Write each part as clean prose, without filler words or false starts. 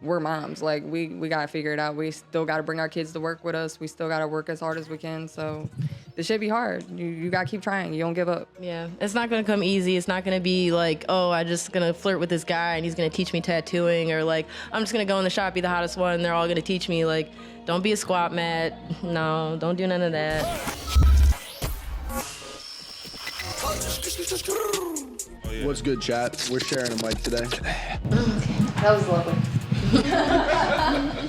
we're moms. Like, we got to figure it out. We still got to bring our kids to work with us. We still got to work as hard as we can. So this should be hard. You got to keep trying. You don't give up. Yeah, it's not going to come easy. It's not going to be like, oh, I'm just going to flirt with this guy and he's going to teach me tattooing, or like, I'm just going to go in the shop, be the hottest one, and they're all going to teach me. Like, don't be a squat mat. No, don't do none of that. What's good, chat? We're sharing a mic today. That was lovely.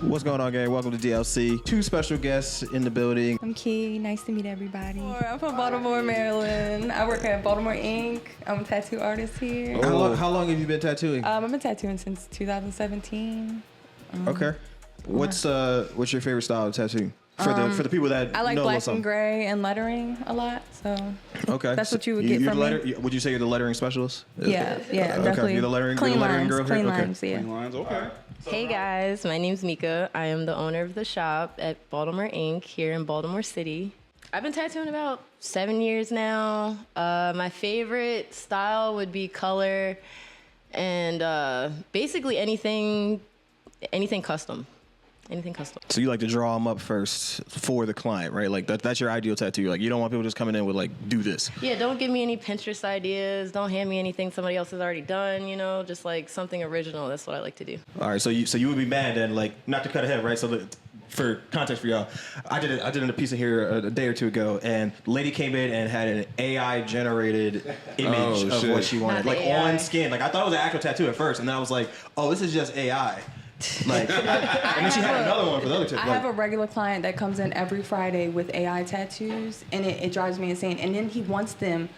What's going on, gang? Welcome to DLC. Two special guests in the building. I'm Key. Nice to meet everybody. I'm from Baltimore, Maryland. I work at Baltimore Ink. I'm a tattoo artist here. How long have you been tattooing? I've been tattooing since 2017. Okay. What's your favorite style of tattooing? For the people that I like know black and gray and lettering a lot. So okay, that's what you would get from me. Would you say you're the lettering specialist? Yeah, Okay. definitely. You're the lettering, clean lettering lines, girl clean here? lines, Okay. yeah. Clean lines, okay. Hey guys, my name's Meka. I am the owner of the shop at Baltimore Ink here in Baltimore City. I've been tattooing about 7 years now. My favorite style would be color and basically anything custom. Anything custom. So you like to draw them up first for the client, right? Like that's your ideal tattoo. Like you don't want people just coming in with like, do this. Yeah, don't give me any Pinterest ideas. Don't hand me anything somebody else has already done, you know, just like something original. That's what I like to do. All right, so you would be mad then, like, not to cut ahead, right? So for context for y'all, I did a piece in here a day or two ago, and the lady came in and had an AI generated image of what she wanted, like on skin. Like I thought it was an actual tattoo at first, and then I was like, oh, this is just AI. Like, and then she had another one for the other tattoo. I have a regular client that comes in every Friday with AI tattoos, and it drives me insane. And then he wants them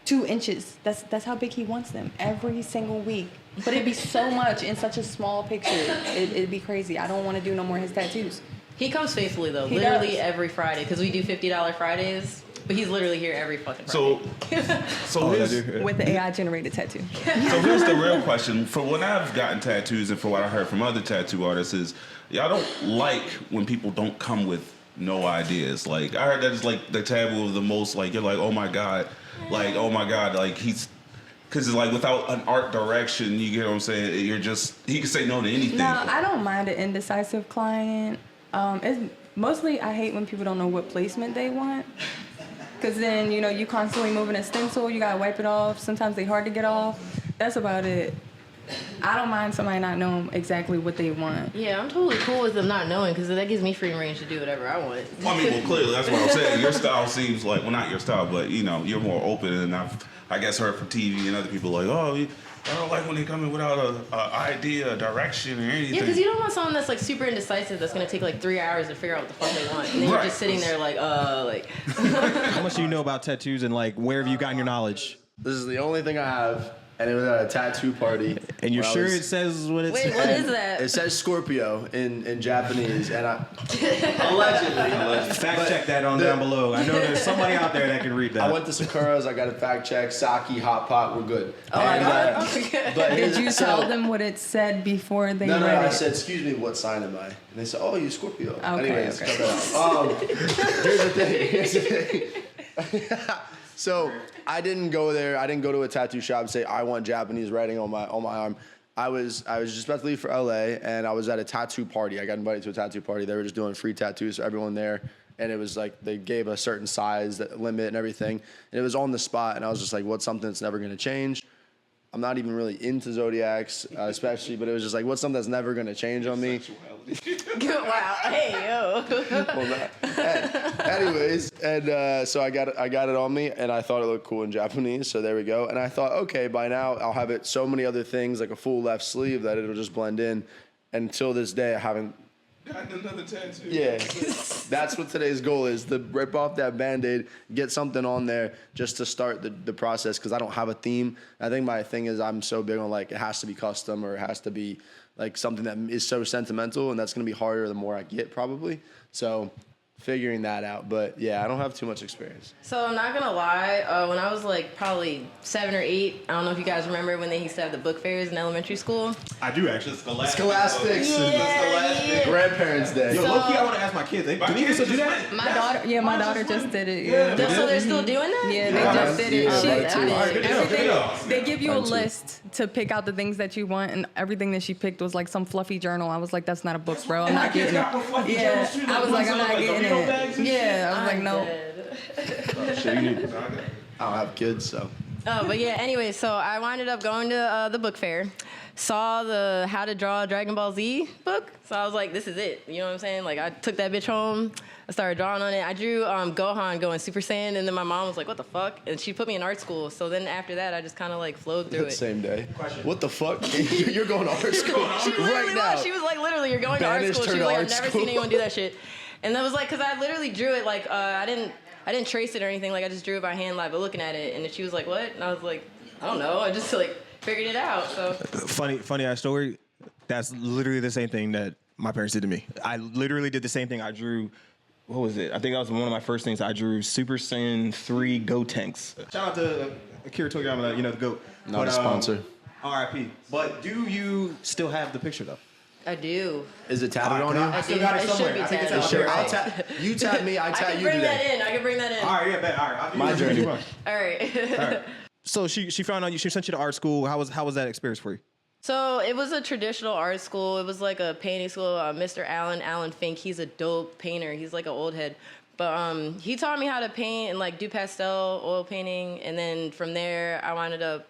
2 inches. That's how big he wants them every single week. But it'd be so much in such a small picture. It'd be crazy. I don't want to do no more of his tattoos. He comes faithfully though, He literally does. every Friday, because we do $50 Fridays. But he's literally here every fucking Friday. So here's, With the AI generated tattoo. so here's the real question. For when I've gotten tattoos and for what I heard from other tattoo artists is, y'all don't like when people don't come with no ideas. Like I heard that it's like the taboo of the most. Like you're like, oh my god, like he's. Because it's like without an art direction, you get what I'm saying? He can say no to anything. No, I don't mind an indecisive client. It's mostly I hate when people don't know what placement they want. Because then, you constantly moving a stencil, you got to wipe it off. Sometimes they're hard to get off. That's about it. I don't mind somebody not knowing exactly what they want. Yeah, I'm totally cool with them not knowing, because that gives me free range to do whatever I want. I mean, well, clearly, that's what I'm saying. Your style seems like, well, not your style, but, you're more open. And I guess heard from TV and other people like, oh, I don't like when they come in without a idea, a direction, or anything. Yeah, because you don't want someone that's like super indecisive that's going to take like 3 hours to figure out what the fuck they want. And then you're just sitting there like. How much do you know about tattoos and like where have you gotten your knowledge? This is the only thing I have, and it was at a tattoo party. And you're sure it says what it says? Wait, what is that? It says Scorpio in Japanese, and allegedly. Fact check that down below. I know there's somebody out there that can read that. I went to Sakura's, I got a fact check, Saki, Hot Pot, we're good. Oh my God. Okay. But Did you tell them what it said before they read it? I said, excuse me, what sign am I? And they said, oh, you're Scorpio. Okay, Anyways, okay. cut that out. Here's the thing. So I didn't go there. I didn't go to a tattoo shop and say, I want Japanese writing on my arm. I was just about to leave for LA, and I was at a tattoo party. I got invited to a tattoo party. They were just doing free tattoos for everyone there. And it was like they gave a certain size limit and everything. And it was on the spot, and I was just like, what's something that's never going to change? I'm not even really into zodiacs, especially, but it was just like, what's something that's never going to change on me? Wow. Hey, yo. Anyways, and so I got it on me, and I thought it looked cool in Japanese, so there we go. And I thought, okay, by now I'll have it so many other things, like a full left sleeve, that it'll just blend in. Until this day, I haven't Gotten another tattoo. Yeah, that's what today's goal is, to rip off that Band-Aid, get something on there just to start the process, because I don't have a theme. I think my thing is I'm so big on, like, it has to be custom, or it has to be, like, something that is so sentimental, and that's going to be harder the more I get, probably. So figuring that out. But yeah, I don't have too much experience. So I'm not gonna lie. When I was like probably 7 or 8, I don't know if you guys remember when they used to have the book fairs in elementary school. I do actually. Scholastics. Yeah. Grandparents' Day. Yo, low-key, I want to ask my kids. Do they still do that? My daughter just did it. Yeah. So they're still doing that? Yeah, they just did it. Yeah, They give you a list to pick out the things that you want, and everything that she picked was like some fluffy journal. I was like, that's not a book, bro. I'm not getting it. Yeah, I was like, I'm not getting it. Yeah, I was like, no. I don't have kids, so. Oh, but yeah, anyway, so I winded up going to the book fair, saw the How to Draw Dragon Ball Z book, so I was like, this is it. You know what I'm saying? Like, I took that bitch home, I started drawing on it. I drew Gohan going Super Saiyan, and then my mom was like, what the fuck? And she put me in art school, so then after that, I just kind of like flowed through it. Same day. What the fuck? You're going to art school She literally right now. was. She was like, literally, you're going to art Banished school. her She to was like, art I've never school. seen anyone do that shit. And that was like, because I literally drew it like, I didn't trace it or anything. Like, I just drew it by hand, like, but looking at it. And then she was like, what? And I was like, I don't know. I just like figured it out. So Funny ass story. That's literally the same thing that my parents did to me. I literally did the same thing. I drew, what was it? I think that was one of my first things. I drew Super Saiyan 3 Gotenks. Shout out to Akira Toriyama, the GOAT. Not a sponsor. R.I.P. But do you still have the picture though? I do. Is it tatted on you? I still do. got it It somewhere. should be I think it's tatted. out there. Sure, you tap me, I I tap can you bring that today. in. I can bring that in. All right, yeah, bet. All right. I'll do My it. journey. All right. So she found out you. She sent you to art school. How was that experience for you? So it was a traditional art school. It was like a painting school. Mr. Alan Fink, he's a dope painter. He's like an old head. But he taught me how to paint and like do pastel oil painting. And then from there, I wound up,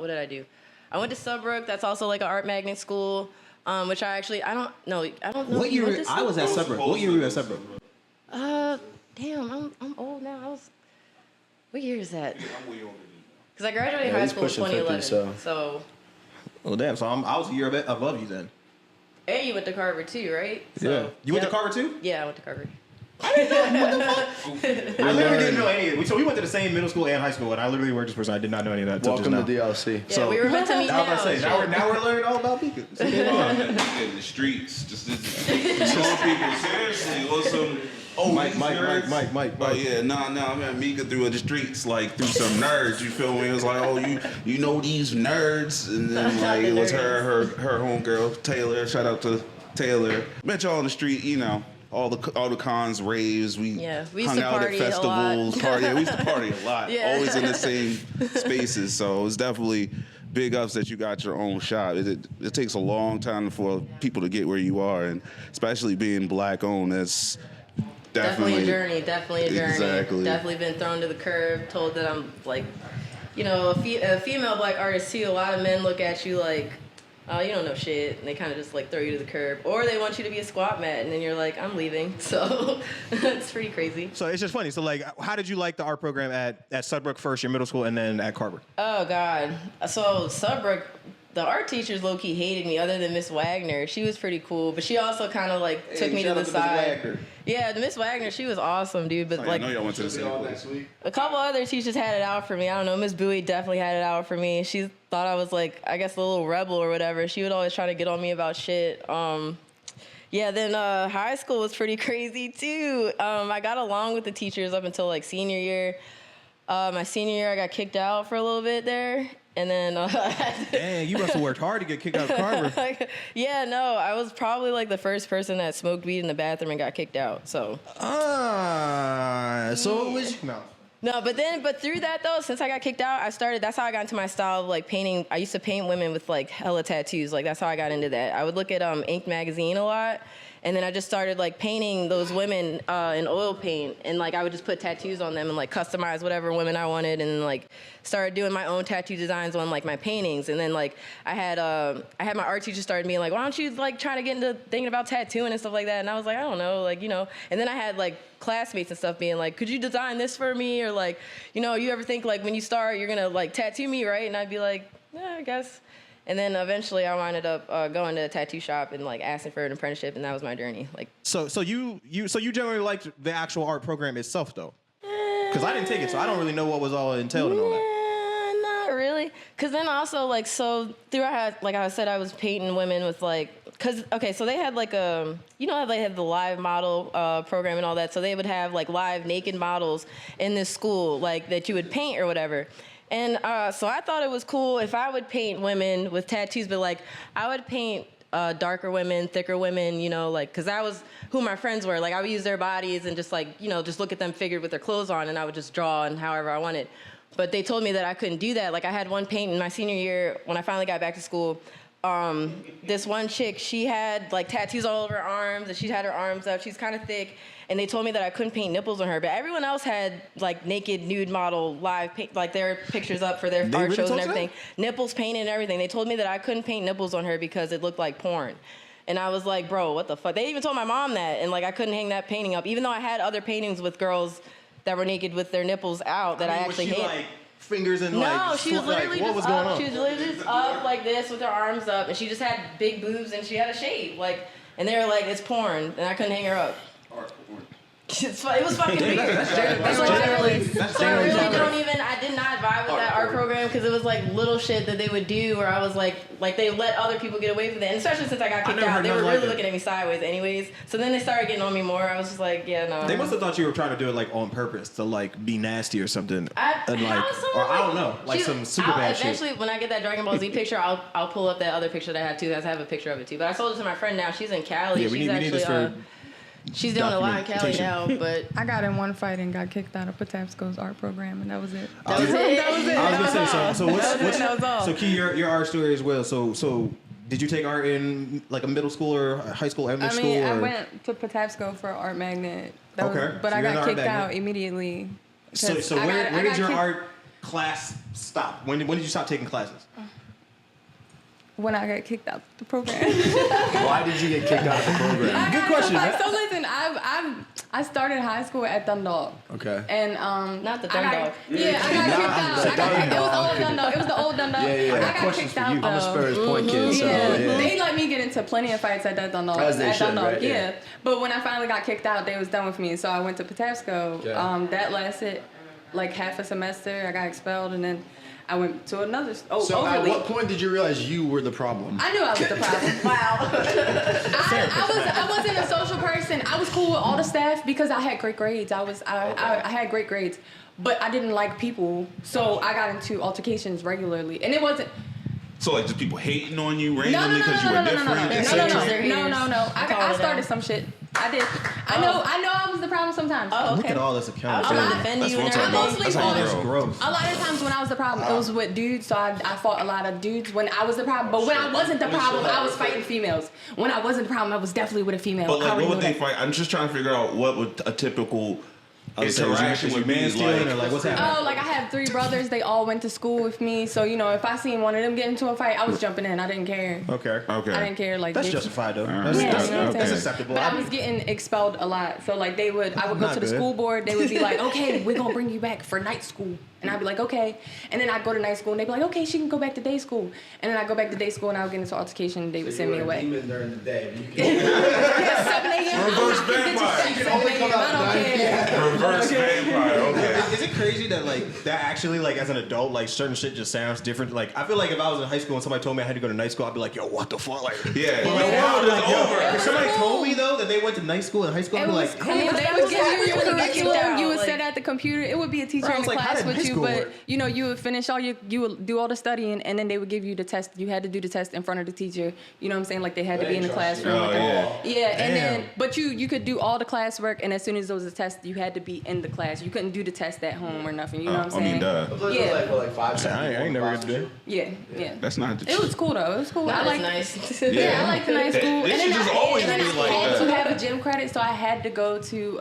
what did I do? I went to Subbrook. That's also like an art magnet school, which I don't know. What year? I was at Subbrook. What year were you at Subbrook? Damn, I'm old now. What year is that? I'm way older than you. Because I graduated high he's school in pushing 50, 2011. so. So, Well, damn. So I was a year above you then. and you went to Carver too, right? You went to Carver too? Yeah, I went to Carver. I literally didn't know any of it. So we went to the same middle school and high school, and I literally worked this person. I did not know any of that. Welcome to now. DLC. Yeah, we were meant to meet I was now. about to say, now we're learning all about Meka. In the streets, just showing people seriously or some. Oh, Mike. Oh yeah, nah, I met Meka through the streets, like through some nerds. You feel me? It was like, oh, you know these nerds, and then like it was her homegirl Taylor. Shout out to Taylor. Met y'all on the street, all the cons, raves. We used hung to out at party a lot. festivals. Yeah, we used to party a lot. Yeah. Always in the same spaces. So it's definitely big ups that you got your own shop. It takes a long time for people to get where you are, and especially being black owned. That's definitely a journey. Exactly. Definitely been thrown to the curb, told that I'm like, a female black artist too. A lot of men look at you like, oh, you don't know shit, and they kind of just like throw you to the curb, or they want you to be a squat mat, and then you're like, I'm leaving. So it's pretty crazy. So it's just funny. So like, how did you like the art program at Subbrook first, your middle school, and then at Carver? Oh God. So Subbrook, the art teachers low key hated me, other than Miss Wagner. She was pretty cool, but she also kind of like took me to the side. Yeah, the Miss Wagner, she was awesome, dude. But I know y'all went to the same place. a couple other teachers had it out for me. I don't know. Miss Bowie definitely had it out for me. She thought I was like, I guess, a little rebel or whatever. She would always try to get on me about shit. Then high school was pretty crazy too. I got along with the teachers up until like senior year. My senior year, I got kicked out for a little bit there. And then... Dang, you must have worked hard to get kicked out of Carver. Yeah, no, I was probably like the first person that smoked weed in the bathroom and got kicked out, so... So it was... No, but through that though, since I got kicked out, that's how I got into my style of like painting. I used to paint women with like hella tattoos. Like that's how I got into that. I would look at Ink magazine a lot, and then I just started like painting those women in oil paint, and like I would just put tattoos on them and like customize whatever women I wanted, and then like started doing my own tattoo designs on like my paintings. And then like I had my art teacher started being like, why don't you like try to get into thinking about tattooing and stuff like that? And I was like, I don't know, like, and then I had like classmates and stuff being like, could you design this for me? Or like, you ever think like when you start, you're gonna like tattoo me, right? And I'd be like, yeah, I guess. And then eventually I wound up going to a tattoo shop and like asking for an apprenticeship, and that was my journey. Like, So you generally liked the actual art program itself though? Because I didn't take it, so I don't really know what was all entailed and all that. Not really. really, because then also like so throughout, like I said, I was painting women with like, so they had like you know how they had the live model program and all that, so they would have like live naked models in this school like that you would paint or whatever. And so I thought it was cool if I would paint women with tattoos, but like I would paint darker women, thicker women, you know, like, because that was who my friends were. Like, I would use their bodies and just, like, you know, just look at them figured with their clothes on, and I would just draw and however I wanted. But they told me that I couldn't do that. Like, I had one paint in my senior year when I finally got back to school. This one chick, she had, like, tattoos all over her arms, and she had her arms up. She's kind of thick. And they told me that I couldn't paint nipples on her, but everyone else had like naked nude model live, like their pictures up for their art shows and everything. Nipples painted and everything. They told me that I couldn't paint nipples on her because it looked like porn. And I was like, bro, what the fuck? They even told my mom that, and like I couldn't hang that painting up, even though I had other paintings with girls that were naked with their nipples out that I actually hated. Like fingers and no, like she was literally what just was going up. on? She was literally just up like this with her arms up, and she just had big boobs and she had a shape, like, and they were like, it's porn, and I couldn't hang her up. It was fucking weird. I did not vibe with that art program because it was like little shit that they would do where I was like they let other people get away with it. And especially since I got kicked out, they were really looking at me sideways anyways. So then they started getting on me more. I was just like, yeah, no. They must have thought you were trying to do it like on purpose to like be nasty or something. I don't know, like some super bad shit. Eventually, when I get that Dragon Ball Z picture, I'll pull up that other picture that I have too. I have a picture of it too. But I sold it to my friend now. She's in Cali. Yeah, we need this for she's doing a lot in Cali now, but I got in one fight and got kicked out of Patapsco's art program, and that was it. That was it. I was gonna say so. That was all. So Key, your art story as well. So did you take art in like a middle school or high school, elementary school? I or? went to Patapsco for art magnet. Okay. But So I you're in got art kicked magnet. out immediately. So where did your art class stop? When did you stop taking classes? When I got kicked out the program. Why did you get kicked out of the program? Good question. So listen, I started high school at Dundalk. Okay. And not the Dundalk. Yeah, I got kicked out. It was old Dundalk. It was the old Dundalk. Yeah. I got kicked out though. I'm a Spurs point kid, so Yeah. yeah. They let me get into plenty of fights at that Dundalk. As they should, right? Yeah. But when I finally got kicked out, they was done with me. So I went to Patapsco. Okay. That lasted like half a semester. I got expelled, and then I went to another. So at what point did you realize you were the problem? I knew I was the problem. Wow. I wasn't a social person. I was cool with all the staff because I had great grades. I had great grades, but I didn't like people, so I got into altercations regularly, and it wasn't. So like just people hating on you randomly because you were different. No. I started some shit. I did. I know I was the problem sometimes. Oh, okay. Look at all this accountability. I was defending you and everything. That's all That's girl. gross. A lot of times when I was the problem, it was with dudes, so I fought a lot of dudes when I was the problem. But when I wasn't the problem, I was fighting females. When I wasn't the problem, I was definitely with a female. But like, I what would they that. fight? I'm just trying to figure out what would a typical interaction would be man-stealing or like. like what's happening? Oh, like I have 3 brothers. They all went to school with me. So, you know, if I seen one of them get into a fight, I was jumping in. I didn't care. Okay. I didn't care. Like That's they- justified though. Yeah, That's, you know what I'm that's saying? acceptable. But I was getting expelled a lot. So like I would go Not to the good. school board. They would be like, okay, we're gonna bring you back for night school. And I'd be like, okay. And then I'd go to night school and they'd be like, okay, she can go back to day school. And then I'd go back to day school and I would get into altercation and they would send me away. During the day. Yeah, 7 a.m. Reverse I get you vampire. 7 a.m. I don't care. Reverse vampire. Okay. Is it crazy that like that actually like as an adult like certain shit just sounds different? Like I feel like if I was in high school and somebody told me I had to go to night school, I'd be like, yo, what the fuck? Like Yeah. But The world is over. If somebody told me though that they went to night school and high school, I'd It be was like, cool. I mean, They that would was give you really your good curriculum. out, You would like- sit at the computer. It would be a teacher Bro, I in was the like, how class did with high you, school but work? you know, you would finish you would do all the studying, and then they would give you the test. You had to do the test in front of the teacher. You know what I'm saying? Like they had to be in the classroom. Oh, with them. yeah. Yeah, and Damn. then but you could do all the classwork, and as soon as there was a test, you had to be in the class. You couldn't do the test at home or nothing. You know what I'm I mean, saying? duh. Yeah. Like 5 I ain't never gonna do it. Yeah. That's not the It was cool though. It was cool. That I was like. nice. Yeah, I like the night school. It And should then just I always had, be and then like I had that. to have a gym credit, so I had to go to.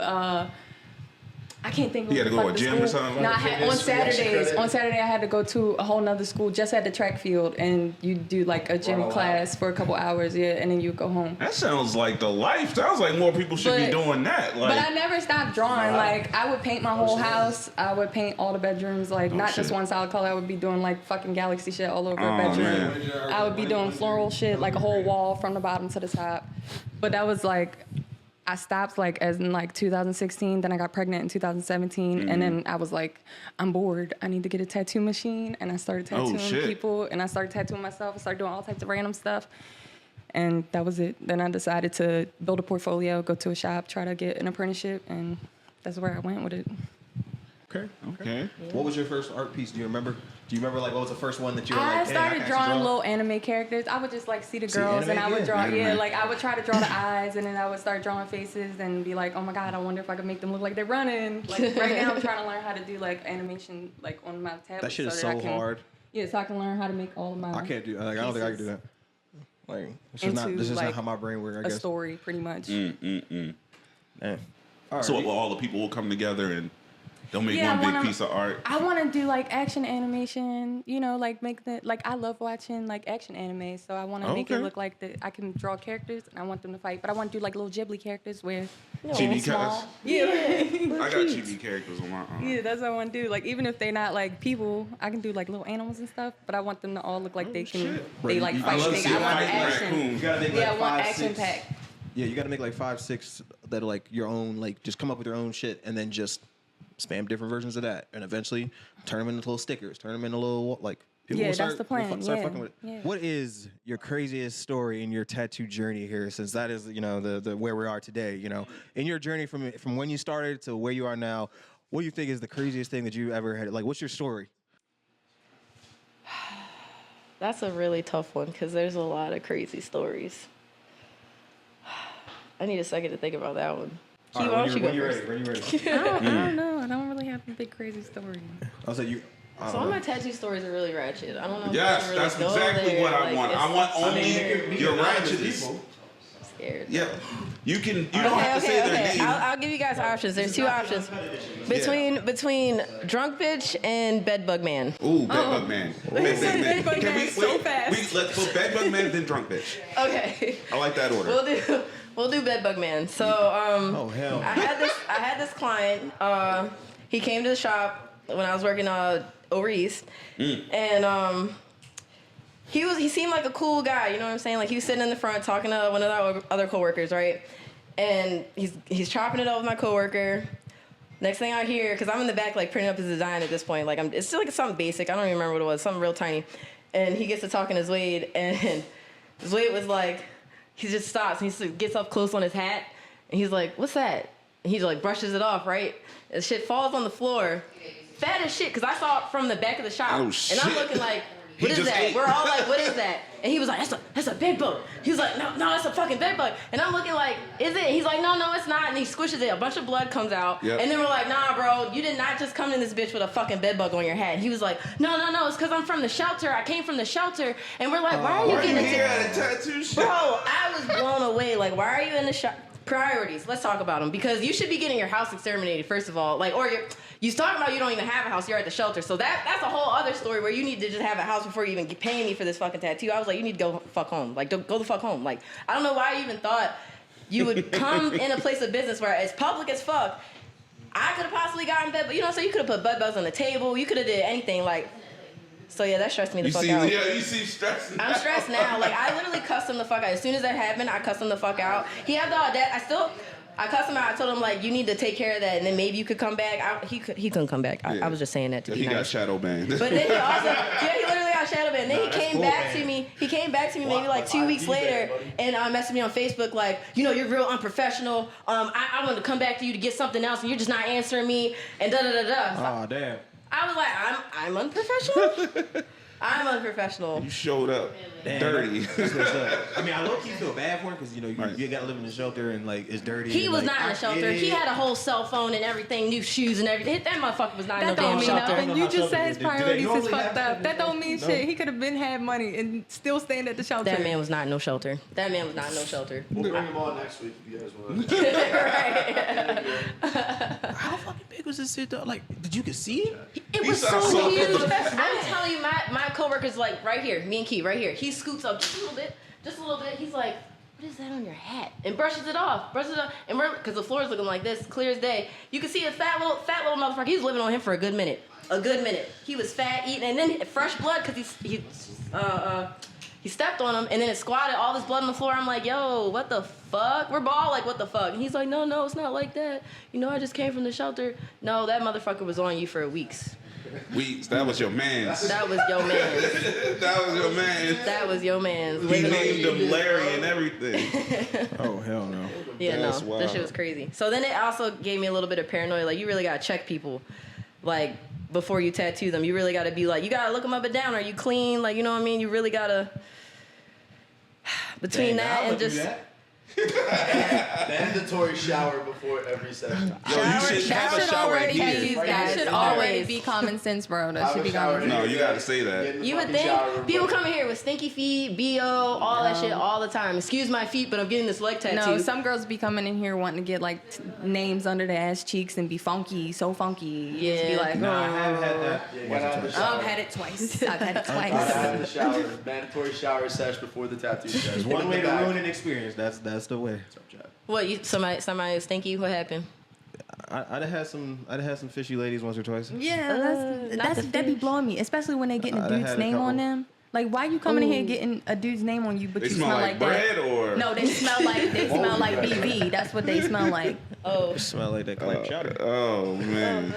I can't think of You what had to the go fuck to the a gym or school. something? No, I had on Fitness, extra Saturdays. credit? On Saturday, I had to go to a whole nother school. Just had the track field, and you do like a gym Wow. class for a couple hours, yeah, and then you go home. That sounds like the life. Sounds like more people should be But- doing that. But I Like, never stopped drawing. Like I would paint my whole house. I would paint all the bedrooms, like not just shit. one solid color. I would be doing like fucking galaxy shit all over Oh, a bedroom. man. I would be doing floral shit, like a whole wall from the bottom to the top. But that was like, I stopped like as in like 2016. Then I got pregnant in 2017, and then I was like, I'm bored. I need to get a tattoo machine, and I started tattooing people, and I started tattooing myself. I started doing all types of random stuff, and that was it. Then I decided to build a portfolio, go to a shop, try to get an apprenticeship, and that's where I went with it. Okay. What was your first art piece? Do you remember? Like what was the first one that you were like? I Hey, started can drawing draw? little anime characters. I would just like see the girls and I would draw. Yeah, like I would try to draw the eyes and then I would start drawing faces and be like, oh my god, I wonder if I could make them look like they're running. Like right now, I'm trying to learn how to do like animation like on my tablet. That shit is that so hard. Yeah, so I can learn how to make all of my. I can't do. Like, I don't think I can do that. Like this is not. This is not how my brain works. I guess. A story, pretty much. Man. All right. So all the people will come together and they'll make one big piece of art. I want to do like action animation, you know, like make the like I love watching like action anime, so I want to make it look like I can draw characters and I want them to fight, but I want to do like little Ghibli characters where Chibi small. characters. Yeah, I got chibi characters on my arm. yeah, that's what I want to do. Like even if they're not like people, I can do like little animals and stuff, but I want them to all look like they can they like fight. I love to see a I want fighting action. raccoon. You gotta make like Yeah, I want 5, action 6. pack. Yeah, you gotta make like 5, 6 that are like your own. Like just come up with your own shit and then just spam different versions of that, and eventually turn them into little stickers, turn them into little like. Yeah, will that's the plan. Start Yeah, fucking with it. yeah. What is your craziest story in your tattoo journey here? Since that is, you know, the where we are today. You know, in your journey from when you started to where you are now, what do you think is the craziest thing that you ever had? Like, what's your story? That's a really tough one because there's a lot of crazy stories. I need a second to think about that one. Key, why don't you go first? When you ready? I don't know. I don't really have a big crazy story. I'll say you. So all my tattoo stories are really ratchet. I don't know. Yes, if we can that's really go exactly there. what I Like, want. it's I want only weird. your ratchetness. I'm scared. Yeah, you can. You don't have to say their name. I'll give you guys options. There's 2 options between drunk bitch and Bedbug Man. Ooh, Bedbug Man. Bedbug Man so fast. Let's put Bedbug Man then drunk bitch. Okay. I like that order. We'll do Bedbug Man. So Oh hell. I had this client. He came to the shop when I was working over east, and he seemed like a cool guy. You know what I'm saying? Like he was sitting in the front talking to one of our other coworkers, right? And he's chopping it up with my coworker. Next thing I hear, because I'm in the back like printing up his design at this point. Like it's still like something basic. I don't even remember what it was. Something real tiny. And he gets to talking to Zwade, and Zwade was like, he just stops and he gets up close on his hat, and he's like, "What's that?" And he like brushes it off, right? And shit falls on the floor. Fat as shit, because I saw it from the back of the shop. Oh, shit. And I'm looking like, what is that? ate. We're all like, what is that? And he was like, that's a bed bug. He was like, no, that's a fucking bed bug. And I'm looking like, is it? He's like, no, it's not. And he squishes it. A bunch of blood comes out. Yep. And then we're like, nah, bro, you did not just come in this bitch with a fucking bed bug on your head. He was like, no, it's because I'm from the shelter. I came from the shelter. And we're like, why are you Why are you getting here at a tattoo shop? Bro, I was blown away. Like, why are you in the shop? Priorities. Let's talk about them, because you should be getting your house exterminated first of all. Like, or you talking about you don't even have a house. You're at the shelter, so that's a whole other story where you need to just have a house before you even get paying me for this fucking tattoo. I was like, you need to go fuck home. Like, go the fuck home. Like, I don't know why I even thought you would come in a place of business where it's public as fuck. I could have possibly gotten bed, but you know, so you could have put bed bugs on the table. You could have did anything. Like, so yeah, that stressed me the fuck out. Yeah, you seem stressed. I'm stressed now. Like, I literally cussed him the fuck out. As soon as that happened, I cussed him the fuck out. He had the audacity. I cussed him out. I told him, like, you need to take care of that, and then maybe you could come back. He couldn't come back. I was just saying that to be He got nice. shadow banned. But then he also, he literally got shadow banned. Then he came back to me. He came back to me maybe like 2 weeks later, and messaged me on Facebook like, you know, you're real unprofessional. I wanted to come back to you to get something else, and you're just not answering me, and da-da-da-da. Oh damn. I was like, I'm unprofessional? I'm unprofessional. You showed up dirty. That's messed up. I mean, I low-key feel bad for him because, you know, you gotta live in the shelter and, like, it's dirty. He and, was like, not in the shelter. He had a whole cell phone and everything, new shoes and everything. That motherfucker was not in no That don't damn mean shelter. nothing. You just said his Do they priorities is normally fucked have up. shelters? That don't mean shit. He could have been had money and still staying at the shelter. That man was not in no shelter. That man was not in no shelter. We'll bring him on next week if you guys want. Right. How fucking big was this shit, though? Like, did you can see it? It was sounds so so huge. good. I'm telling you, my coworker's like right here, me and Key right here. He scoots up just a little bit. He's like, what is that on your hat? And brushes it off. And we're, because the floor is looking like this, clear as day. You can see a fat little motherfucker. He was living on him for a good minute. He was fat, eating, and then fresh blood because He stepped on him, and then it squatted, all this blood on the floor. I'm like, yo, what the fuck? We're all like, what the fuck? And he's like, no, it's not like that. You know, I just came from the shelter. No, that motherfucker was on you for weeks. Weeks. That was your man's. That was your man. That was your man. That was your man. He named him Larry and everything. Oh, hell no. Yeah, That's no, wild. that shit was crazy. So then it also gave me a little bit of paranoia. Like, you really gotta check people, like, before you tattoo them. You really gotta be like, you gotta look them up and down. Are you clean? Like, you know what I mean? You really gotta, between that and just... Mandatory shower before every session. Yo, you should have a shower already here. be, that should already be common sense, bro. That should be common sense. No, you gotta say that. You would think people come in here with stinky feet, BO, all that shit all the time. Excuse my feet, but I'm getting this leg tattoo. No, some girls be coming in here wanting to get like names under their ass cheeks and be funky, so funky. Yeah. Just be like, Nah, I have had that. I've had it twice. I've had it twice. Have the shower, mandatory shower sesh before the tattoo session. There's one way to ruin an experience. That's the way. What, you somebody was stinky? What happened? I'd have had some fishy ladies once or twice. Yeah, that be blowing me, especially when they getting a I'd have dude's had a name on couple. them. Like, why you coming in here getting a dude's name on you, but They you smell like bread that? or No, they smell like BB. That's what they smell like. Oh, Smell like that clam chowder. Oh man.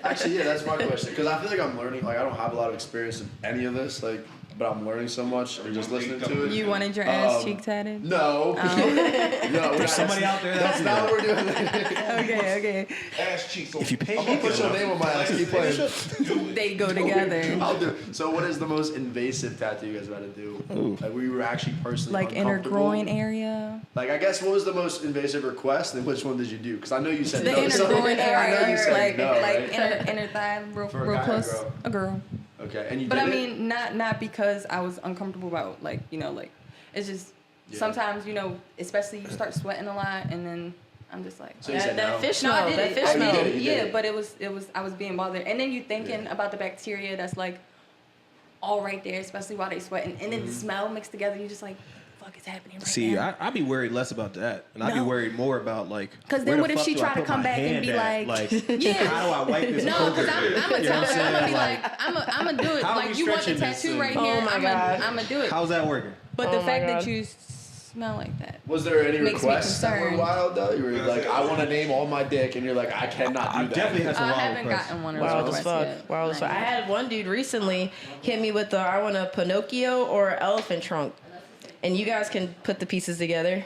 Actually, yeah, that's my question. Because I feel like I'm learning. Like, I don't have a lot of experience in any of this. Like, but I'm learning so much and just listening to it. You wanted your ass cheek tatted? No. No. There's somebody out there That's not what we're doing. Okay. Ass cheeks. If you pay I'm gonna put your name on my ass. Keep playing. They go together. I'll do. So, what is the most invasive tattoo you guys about to do? Like, where you were actually personally Like inner uncomfortable? groin area. Like, I guess what was the most invasive request, and which one did you do? Because I know you said The no. inner So groin I know you area, said like no, right? inner thigh, real For a guy or close. girl? A girl. Okay, and you But did I it? mean, not because I was uncomfortable about, like, you know, like, it's just sometimes, you know, especially you start sweating a lot, and then I'm just like, So you said no? fish no, I smell. did That it. fish I smell. did it. You did Yeah, it. but it was I was being bothered, and then you thinking about the bacteria that's like all right there, especially while they sweating, and then the smell mixed together. You just like, fuck is happening right See, now? I'd be worried less about that, and I'd be No. worried more about like. Because where then the what if fuck she do I try to put come my back and hand be at? like, yeah. How do I wipe this? No, because I'm appropriately? gonna You know tell what I'm her, I'm gonna saying? be like, I'm gonna do it. How are Like, we you want the stretching this tattoo right thing? here? Oh my I'm God. gonna do it. How's that working? But Oh the my fact God. that you smell like that. Was there any Makes me requests that were concerned. wild though? You were like, I want to name all my dick, and you're like, I cannot do I that. definitely had some I wild haven't requests. gotten one of Wild those as requests fuck. yet. Wild as fuck. I had one dude recently hit me with the I want a Pinocchio or elephant trunk. And you guys can put the pieces together.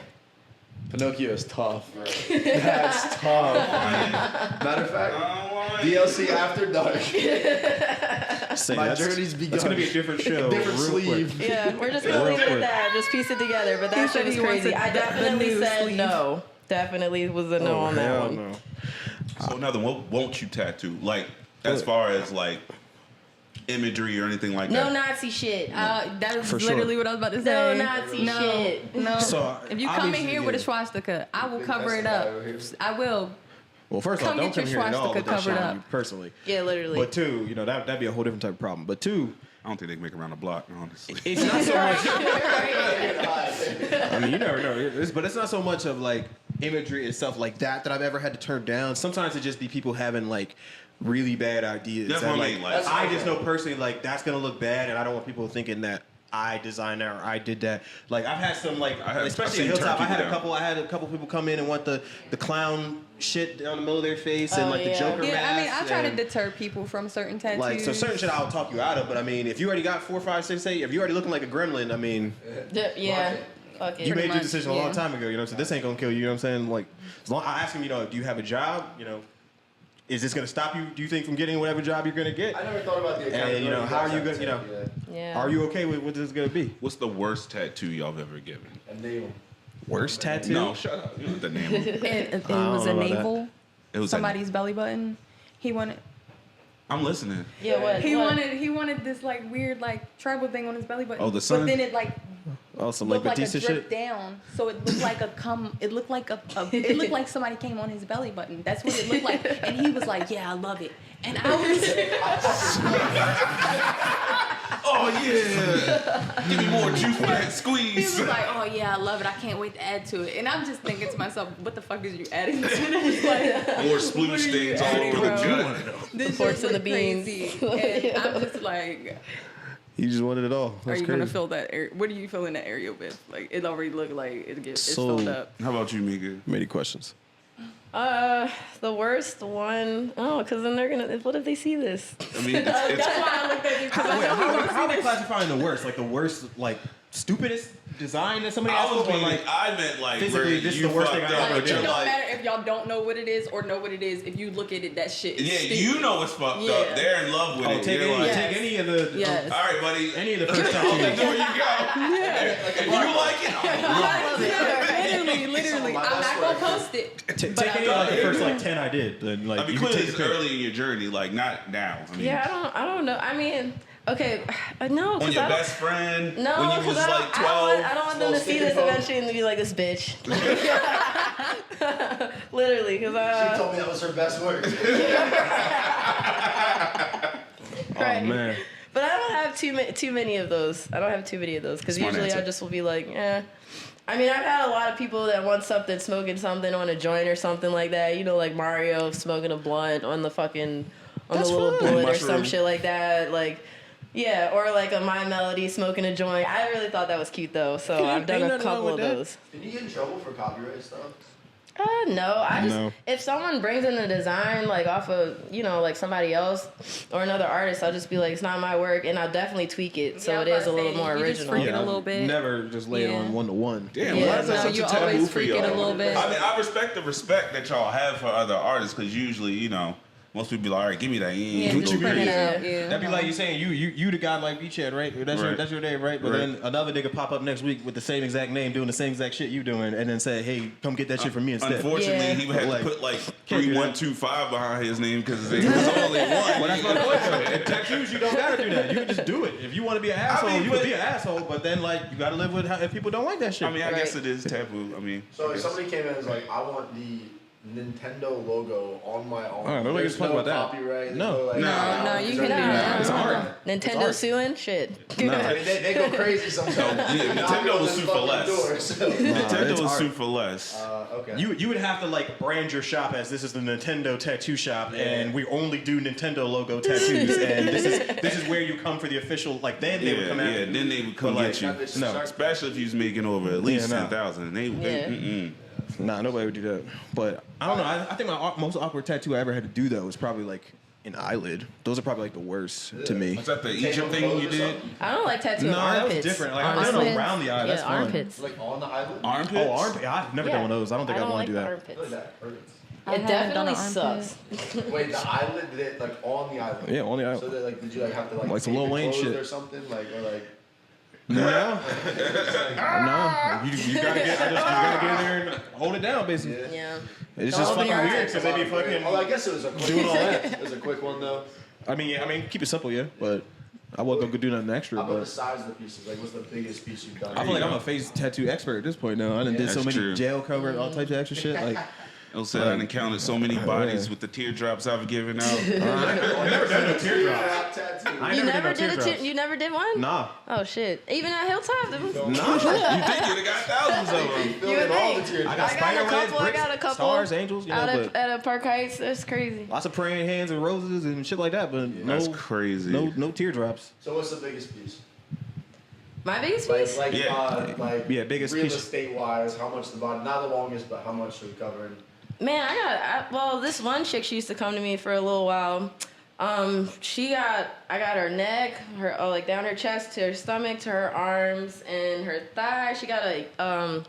Pinocchio is tough. That's tough. Matter of fact, DLC After Dark. Say, My that's- journey's begun. That's gonna be a different show. Different real sleeve. quick. Yeah, we're just gonna Real leave it at quick. that. Just piece it together. But He that said shit was he wants crazy. the I definitely new said sleeve. no. Definitely was a no on that Hell one. no. So another, what won't you tattoo? Like, as far as like imagery or anything like No that? Nazi shit. That was For sure. literally what I was about to No say. Nazi no, shit. No. So, if you come in obviously, here with a yeah. swastika, I will cover it up. I will. Well, first off, Come don't get come your here at all swastika with that shit covered on up. you personally. Yeah, literally. But two, you know, that'd be a whole different type of problem. But two, I don't think they can make around the block, honestly. it's not so much. I mean, you never know. But it's not so much of like imagery itself like that I've ever had to turn down. Sometimes it just be people having like really bad ideas. That's that, what I mean, like- I just know personally like that's gonna look bad, and I don't want people thinking that I designed that or I did that. Like I've had some like, I've especially seen at Hilltop, turn I people had a couple people come in and want the clown shit down the middle of their face and Oh, like the yeah. Joker Yeah, I mean, I mask try to and- deter people from certain tattoos. like so certain shit I'll talk you out of, but I mean if you already got 4, 5, 6, 8, if you already looking like a gremlin, I mean Yeah. Fuck it. you made your much, decision a long yeah. time ago, you know, so this ain't gonna kill you, you know what I'm saying? Like as long I ask him, you know, do you have a job? You know, is this gonna stop you, do you think, from getting whatever job you're gonna get? I never thought about the And you know, how are you gonna, you know, Yeah. are you okay with what this is gonna be? What's the worst tattoo y'all have ever given? A nail. Worst tattoo? No, shut up. You know the name. it was don't a know about that. navel. It was Somebody's belly button. He wanted. I'm listening. Yeah, what? He what? wanted this like weird like tribal thing on his belly button. Oh, the sun? But then it like Oh, some like looked like a Batista drip shit? down, so it looked like it looked like it looked like somebody came on his belly button. That's what it looked like, and he was like, "Yeah, I love it." And I was, Oh yeah. Give me more juice for that he squeeze. was like, "Oh yeah, I love it. I can't wait to add to it." And I'm just thinking to myself, "What the fuck is you adding to this?" Like, More sploosh stains all adding, over the bro? gut. this Porks shit and the look beans. crazy. And I'm just like, He just wanted it all. Are That's you crazy. gonna fill that area? What do you fill in that area with? Like it already look like it's So- filled up. How about you, Mika? Many questions. The worst one. Oh, because then they're gonna. What if they see this? I mean, it's That's why I looked at you because I know he wants How are to they see this. classifying the worst? Like the worst, like stupidest design that somebody I else was or being like I meant like physically, where this is you the worst fucked thing I up, ever but It you're don't like, matter if y'all don't know what it is or know what it is. If you look at it, that shit is yeah, stupid. you know it's fucked Yeah. up. They're in love with it. take You're any, like, Yes. take any of the Yes. all right, buddy. any of the first Open the tattoos. door, you go. If you like it, I love it. Literally. I'm not gonna post it. Take any of like the first like 10 I did. Then like I mean, you can clearly take it's a pick. early in your journey, like not now. I mean, Yeah, I don't know. I mean, okay, no, on because your I don't. best friend No, when you because was I, like don't- 12. I don't want them to see this eventually and be like, this bitch. Literally, because She told me that was her best work. right. Oh man. But I don't have too many of those. I don't have too many of those because Smart usually answer. I just will be like, eh. I mean, I've had a lot of people that want something, smoking something on a joint or something like that. You know, like Mario smoking a blunt on the fucking, on the little bullet or some Mushroom. shit like that. Like, yeah, or like a My Melody smoking a joint. I really thought that was cute though, so I've done ain't a nothing wrong couple with of that. those. Did you get in trouble for copyright stuff? No, I just No. if someone brings in a design like off of like somebody else or another artist, I'll just be like, it's not my work, and I'll definitely tweak it so Yeah, it I'm is a about to little say, more you just original. freak it Yeah, a little I've bit. Never just lay it Yeah. on 1-to-1. Damn, Yeah, why is that no, such you a taboo always for freak it y'all? a little bit. I mean, I respect the respect that y'all have for other artists because usually, most people be like, all right, give me that. Yeah, Go just crazy. bring it Yeah. out. Yeah. That'd be like you saying you the guy like Beachhead, right? Right. That's your name, right? But Right. then another nigga pop up next week with the same exact name, doing the same exact shit you doing, and then say, "Hey, come get that shit from me instead." Unfortunately, Yeah. he would have Like, to put like can't do that. 3125 behind his name because it was only one. Well, that's my point. though. In tattoos, you don't gotta do that. You can just do it. If you want to be an asshole, mean, you but- can be an asshole. But then, like, you gotta live with how if people don't like that shit. I mean, I Right. guess it is taboo. I mean, So if somebody came in and was like, I want the Nintendo logo on my arm. Oh, nobody There's gives a fuck no about that. copyright. No. Like, No, you can do that. It's art. Nintendo suing shit. I mean, they go crazy sometimes. yeah, Knock Nintendo on will this sue for fucking less. door, so. Nintendo it's will art. sue for less. Okay. You would have to like brand your shop as this is the Nintendo tattoo shop, and we only do Nintendo logo tattoos, and this is where you come for the official. Like then they would come after. then they would come But, get you. like, That bitch no. shark- Especially if you was making over at least Yeah, no. 10,000. They Yeah. Nah, nobody would do that. But I don't know. I think my most awkward tattoo I ever had to do though was probably like an eyelid. Those are probably like the worst to me. Was that the Take Egypt off thing you clothes or did? something? I don't like tattooing No, that was armpits. different. Like, I've done honestly. them around the eye. That's yeah, fine. armpits. Like on the island? Armpits? Oh, armpit. I've never done one of those. I don't think I, want like to do the that. armpits. Look at that. Hurts. I It haven't done definitely an armpit. sucks. Wait, the island did it like on the island? Yeah, on the So island. that, like, did you like have to like Some tape Lil your Wayne clothes shit. or something like or like? No, no. You gotta get. You gotta get in there and hold it down, basically. Yeah. It's Don't just open fucking your weird eyes. because they be fucking. Oh, I guess it was a quick doing all that. It was a quick one though. I mean, keep it simple, yeah. But I wasn't gonna do nothing extra. How about the But size of the pieces? Like, what's the biggest piece you've done? I feel like I'm a face tattoo expert at this point now. I done did so That's many true. jail cover, all types of extra shit. Like, I'll say I encountered so many bodies with the teardrops I've given out. I've never done no teardrops. Tattoo. I You ain't never no did teardrops. You never did one? Nah. Oh shit! Even at Hilltop, You think you'd have got thousands of them? Filled You in would all think. the tears. I got I spider got a webs, couple. I bricks, got a couple. stars, angels, you know, but at a Park Heights. That's crazy. lots of praying hands and roses and shit like that. But That's no, crazy. no teardrops. So what's the biggest piece? My biggest piece. Like, Yeah. Yeah, biggest real piece. estate wise, how much the body? Not the longest, but how much are we covering? Man, well, this one chick, she used to come to me for a little while. I got her neck, like down her chest to her stomach to her arms and her thigh. She got a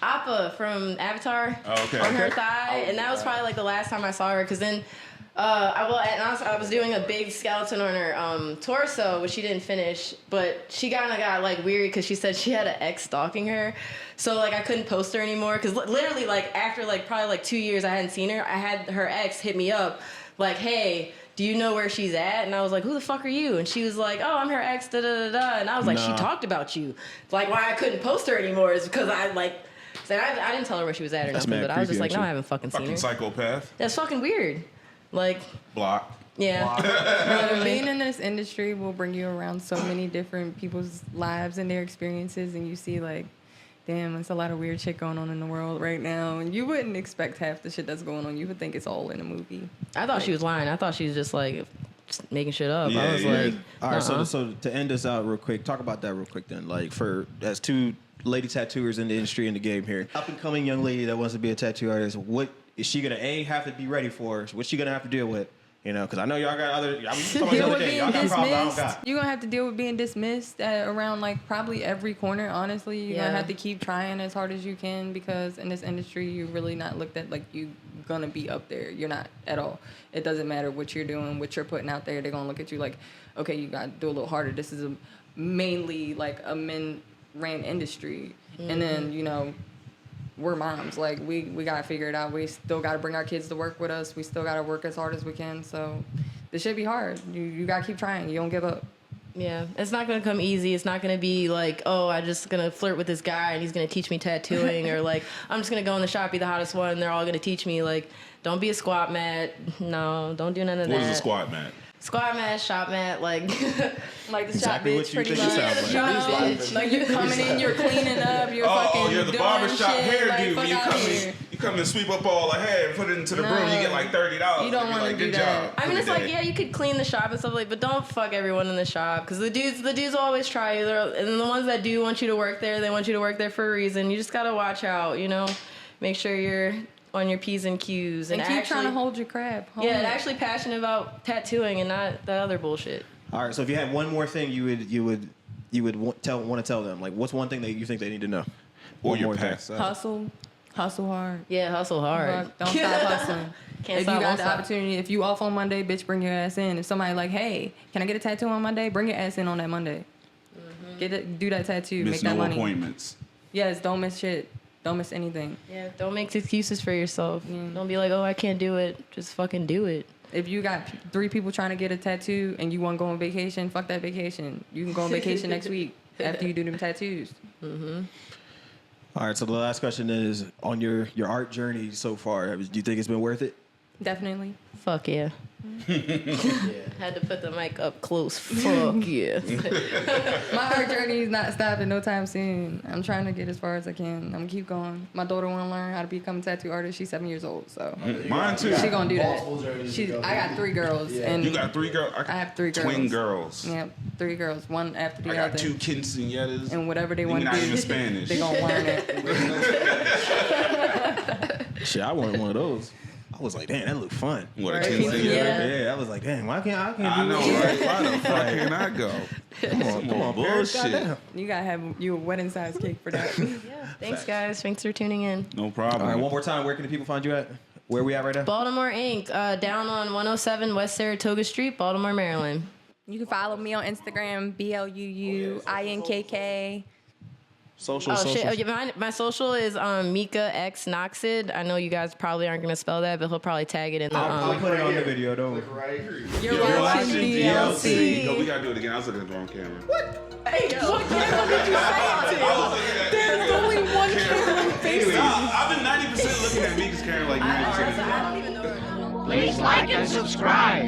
Appa from Avatar Oh, okay. on her thigh, and that was probably like the last time I saw her. Cause then, I was doing a big skeleton on her torso, which she didn't finish, but she kind of got like weird because she said she had an ex stalking her, so like I couldn't post her anymore. Cause literally like after like probably like 2 years I hadn't seen her, I had her ex hit me up like, hey, do you know where she's at? And I was like, who the fuck are you? And she was like, oh, I'm her ex, da da da da. And I was like, she Nah. talked about you. Like, why I couldn't post her anymore is because I didn't tell her where she was at or That's nothing, mad but I was just creepy, like, no, actually. I haven't fucking seen Fucking her. psychopath. That's fucking weird. Like, Block. yeah. Being in this industry will bring you around so many different people's lives and their experiences, and you see like, damn, it's a lot of weird shit going on in the world right now, and you wouldn't expect half the shit that's going on. You would think it's all in a movie. I thought she was lying. I thought she was just like just making shit up. Yeah, I was yeah. like, All right, nuh-uh. so to end this out real quick, talk about that real quick then. Like for as two lady tattooers in the industry in the game here, up and coming young lady that wants to be a tattoo artist, what is she gonna have to be ready for? What's she gonna have to deal with? You know, because I know y'all got other. I was talking the Deal other with day. being Y'all got problems I don't dismissed. got. You're gonna have to deal with being dismissed at around like probably every corner. Honestly, you're Yeah. gonna have to keep trying as hard as you can because in this industry, you're really not looked at like you gonna be up there. You're not at all. It doesn't matter what you're doing, what you're putting out there. They're gonna look at you like, okay, you gotta do a little harder. This is mainly like a men-ran industry, and then you know. We're moms. Like we gotta figure it out. We still gotta bring our kids to work with us. We still gotta work as hard as we can. So this should be hard. You gotta keep trying. You don't give up. Yeah, it's not gonna come easy. It's not gonna be like, oh, I'm just gonna flirt with this guy and he's gonna teach me tattooing, or like I'm just gonna go in the shop, be the hottest one, and they're all gonna teach me. Like, don't be a squat mat. No, don't do none of that. What is a squat mat? Squat mat, shop mat, like Like the Exactly shop what bitch, you pretty think much. it sounds Yeah, the like. shop bitch. Like you coming in, you're cleaning up, you're fucking You're the doing barbershop shit. hairdo. Like, fuck When you out come here. in, you come and sweep up all the hair and put it into the broom. You get like $30. You don't They be wanna like, do good that. job. I mean, for it's the like, day. yeah, you could clean the shop and stuff like, but don't fuck everyone in the shop because the dudes will always try you. And the ones that do want you to work there, they want you to work there for a reason. You just gotta watch out, you know, make sure you're on your P's and Q's And keep trying to hold your crab. Hold Yeah, it. and actually passionate about tattooing and not that other bullshit. All right, so if you had one more thing you would want to tell them, like what's one thing that you think they need to know? Or One your more thing. past. Hustle hard. Yeah, hustle hard. Fuck, don't stop hustling. Can't If stop, you got won't the stop. opportunity, if you off on Monday, bitch, bring your ass in. If somebody like, hey, can I get a tattoo on Monday? Bring your ass in on that Monday. Do that tattoo. Miss make that no money. appointments. Yes, don't miss shit. Don't miss anything. Yeah, don't make excuses for yourself. Yeah. Don't be like, oh, I can't do it. Just fucking do it. If you got 3 people trying to get a tattoo and you want to go on vacation, fuck that vacation. You can go on vacation next week after you do them tattoos. All right, so the last question is on your art journey so far. Do you think it's been worth it? Definitely. Fuck yeah. Had to put the mic up close. Fuck yeah. My art journey is not stopping no time soon. I'm trying to get as far as I can. I'm gonna keep going. My daughter want to learn how to become a tattoo artist. She's 7 years old, so Mine too. she gonna do Multiple that. journeys She, to go. I got 3 girls, and You got 3 girls? I have 3 girls. Twin girls. Yep, 3 girls, one after the I got other. 2 quinceañeras. And whatever they You're want to not do, even Spanish. they gonna learn it. Shit, I wanted one of those. I was like, damn, that looked fun. What, a Right. quinceañera? Yeah, I was like, damn, why can't I I do know, this? right? Why the fuck can I go? Come on, Paris, Bullshit. goddamn. You gotta have you a wedding size cake for that. Thanks, guys. Thanks for tuning in. No problem. All right, one more time. Where can the people find you at? Where we at right now? Baltimore Inc. Down on 107 West Saratoga Street, Baltimore, Maryland. You can follow me on Instagram, BLUUINKK. Social. Shit. Oh, yeah, my social is Meka X Noxid. I know you guys probably aren't gonna spell that, but he'll probably tag it in the. I'll put it on the video, don't worry. Right here. You're You're watching watching DLC. No, we gotta do it again. I was looking at the wrong camera. Hey, yo. What camera did you say it to? There's only one camera facing. I've been 90% looking at Mika's camera like 90%. I don't even know where. Please like and subscribe.